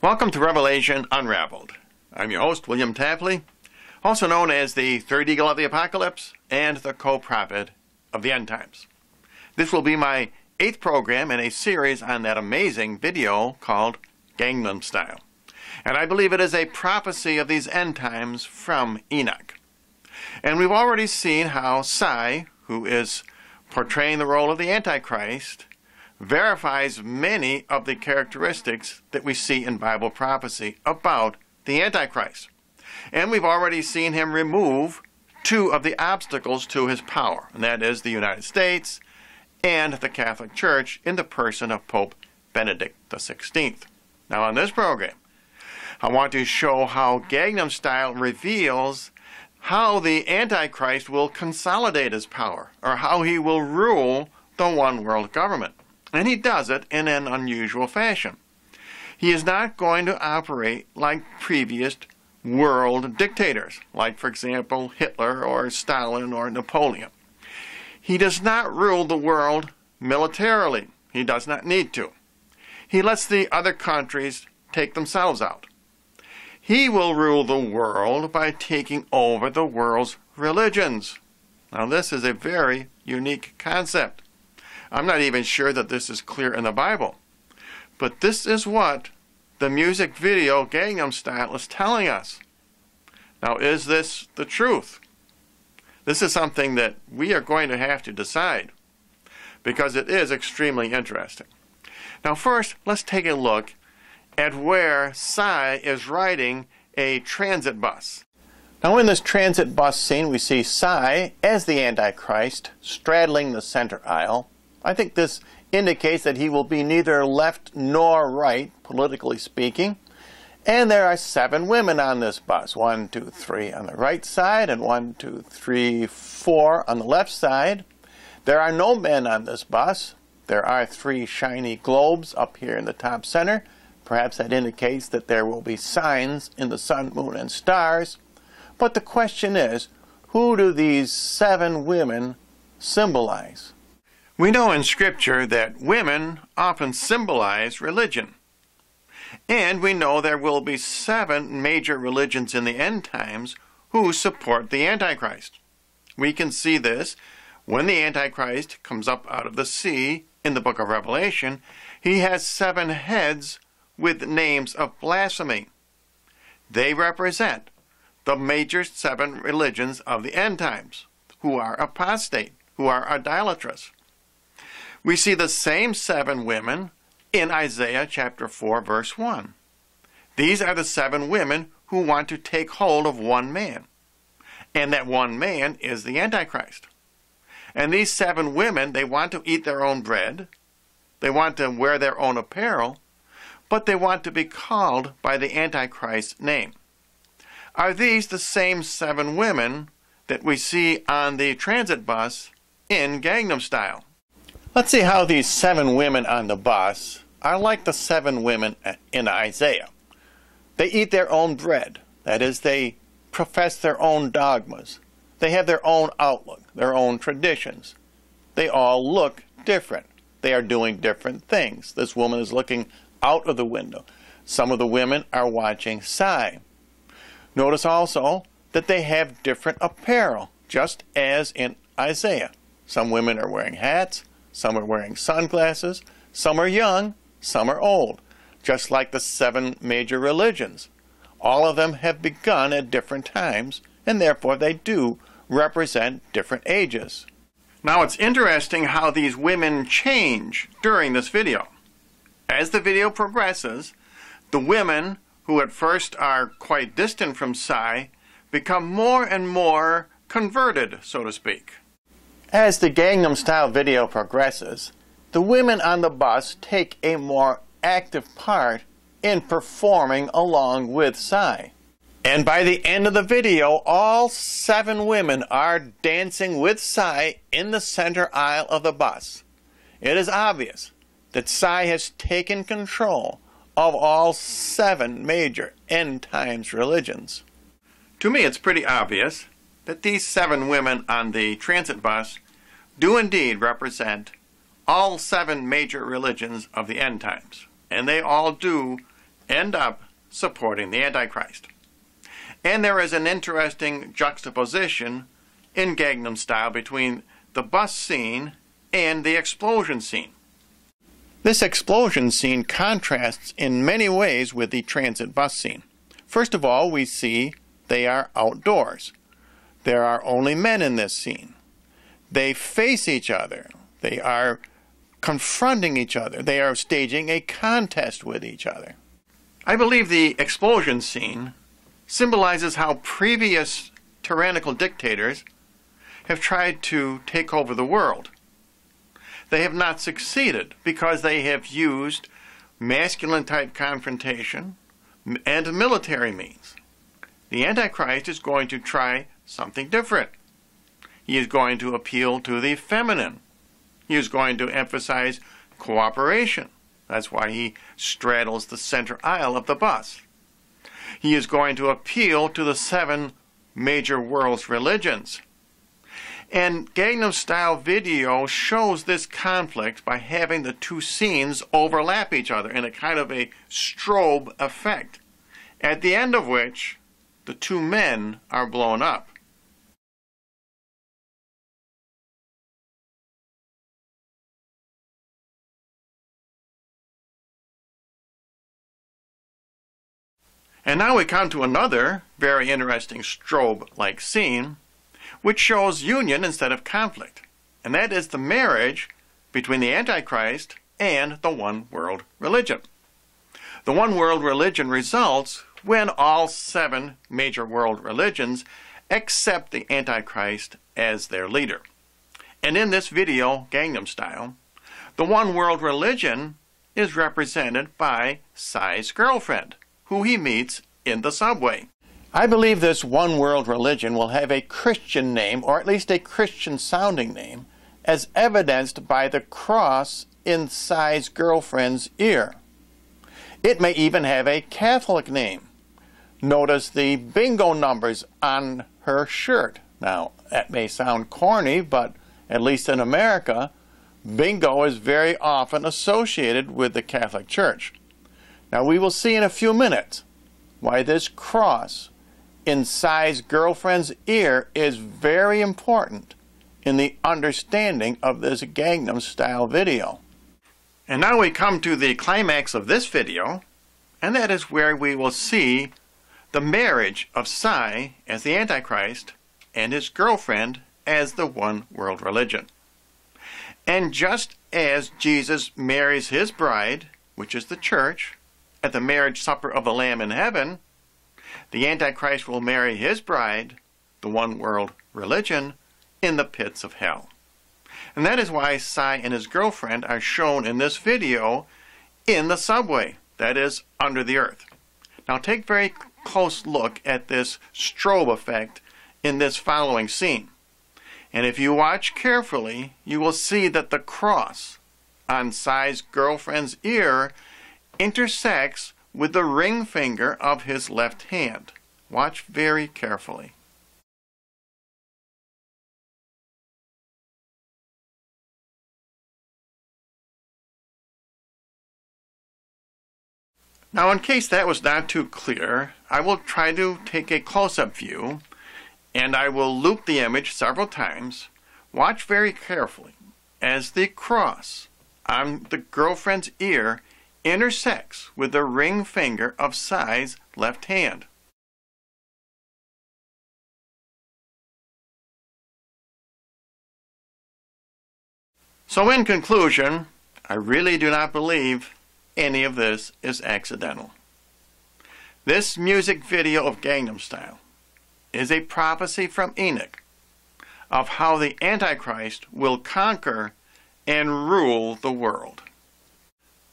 Welcome to Revelation Unraveled. I'm your host, William Tapley, also known as the third eagle of the apocalypse and the co-prophet of the end times. This will be my 8th program in a series on that amazing video called Gangnam Style. And I believe it is a prophecy of these end times from Enoch. And we've already seen how Psy, who is portraying the role of the Antichrist, verifies many of the characteristics that we see in Bible prophecy about the Antichrist. And we've already seen him remove 2 of the obstacles to his power, and that is the United States and the Catholic Church in the person of Pope Benedict XVI. Now on this program, I want to show how Gangnam Style reveals how the Antichrist will consolidate his power, or how he will rule the one world government. And he does it in an unusual fashion. He is not going to operate like previous world dictators, like, for example, Hitler or Stalin or Napoleon. He does not rule the world militarily. He does not need to. He lets the other countries take themselves out. He will rule the world by taking over the world's religions. Now, this is a very unique concept. I'm not even sure that this is clear in the Bible. But this is what the music video Gangnam Style is telling us. Now, is this the truth? This is something that we are going to have to decide, because it is extremely interesting. Now, first, let's take a look at where Psy is riding a transit bus. Now, in this transit bus scene, we see Psy as the Antichrist straddling the center aisle. I think this indicates that he will be neither left nor right, politically speaking. And there are 7 women on this bus. 1, 2, 3 on the right side, and 1, 2, 3, 4 on the left side. There are no men on this bus. There are 3 shiny globes up here in the top center. Perhaps that indicates that there will be signs in the sun, moon, and stars. But the question is, who do these 7 women symbolize? We know in Scripture that women often symbolize religion. And we know there will be 7 major religions in the end times who support the Antichrist. We can see this when the Antichrist comes up out of the sea in the book of Revelation. He has 7 heads with names of blasphemy. They represent the major 7 religions of the end times, who are apostate, who are idolatrous. We see the same 7 women in Isaiah chapter 4, verse 1. These are the 7 women who want to take hold of one man. And that one man is the Antichrist. And these 7 women, they want to eat their own bread. They want to wear their own apparel. But they want to be called by the Antichrist's name. Are these the same 7 women that we see on the transit bus in Gangnam Style? Let's see how these 7 women on the bus are like the 7 women in Isaiah. They eat their own bread. That is, they profess their own dogmas. They have their own outlook, their own traditions. They all look different. They are doing different things. This woman is looking out of the window. Some of the women are watching Psy. Notice also that they have different apparel, just as in Isaiah. Some women are wearing hats. Some are wearing sunglasses, some are young, some are old, just like the 7 major religions. All of them have begun at different times, and therefore they do represent different ages. Now, it's interesting how these women change during this video. As the video progresses, the women, who at first are quite distant from Psy, become more and more converted, so to speak. As the Gangnam Style video progresses, the women on the bus take a more active part in performing along with Psy. And by the end of the video, all 7 women are dancing with Psy in the center aisle of the bus. It is obvious that Psy has taken control of all 7 major end times religions. To me, it's pretty obvious that these 7 women on the transit bus do indeed represent all 7 major religions of the end times. And they all do end up supporting the Antichrist. And there is an interesting juxtaposition in Gangnam Style between the bus scene and the explosion scene. This explosion scene contrasts in many ways with the transit bus scene. First of all, we see they are outdoors. There are only men in this scene. They face each other. They are confronting each other. They are staging a contest with each other. I believe the explosion scene symbolizes how previous tyrannical dictators have tried to take over the world. They have not succeeded because they have used masculine-type confrontation and military means. The Antichrist is going to try something different. He is going to appeal to the feminine. He is going to emphasize cooperation. That's why he straddles the center aisle of the bus. He is going to appeal to the 7 major world's religions. And Gangnam Style video shows this conflict by having the two scenes overlap each other in a kind of a strobe effect, at the end of which the 2 men are blown up. And now we come to another very interesting strobe-like scene, which shows union instead of conflict. And that is the marriage between the Antichrist and the one world religion. The one world religion results when all 7 major world religions accept the Antichrist as their leader. And in this video, Gangnam Style, the one world religion is represented by Psy's girlfriend, who he meets in the subway. I believe this one world religion will have a Christian name, or at least a Christian sounding name, as evidenced by the cross in Psy's girlfriend's ear. It may even have a Catholic name. Notice the bingo numbers on her shirt. Now, that may sound corny, but at least in America, bingo is very often associated with the Catholic Church. Now, we will see in a few minutes why this cross in Psy's girlfriend's ear is very important in the understanding of this Gangnam Style video. And now we come to the climax of this video, and that is where we will see the marriage of Psy as the Antichrist and his girlfriend as the one world religion. And just as Jesus marries his bride, which is the church, at the marriage supper of the Lamb in heaven, the Antichrist will marry his bride, the one world religion, in the pits of hell. And that is why Psy and his girlfriend are shown in this video in the subway, that is, under the earth. Now take a very close look at this strobe effect in this following scene. And if you watch carefully, you will see that the cross on Psy's girlfriend's ear intersects with the ring finger of his left hand. Watch very carefully. Now, in case that was not too clear, I will try to take a close-up view, and I will loop the image several times. Watch very carefully as the cross on the girlfriend's ear intersects with the ring finger of Psy's left hand. So in conclusion, I really do not believe any of this is accidental. This music video of Gangnam Style is a prophecy from Enoch of how the Antichrist will conquer and rule the world.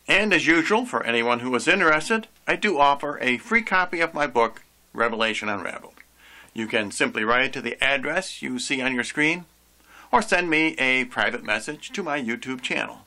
And as usual, for anyone who is interested, I do offer a free copy of my book, Revelation Unraveled. You can simply write to the address you see on your screen, or send me a private message to my YouTube channel.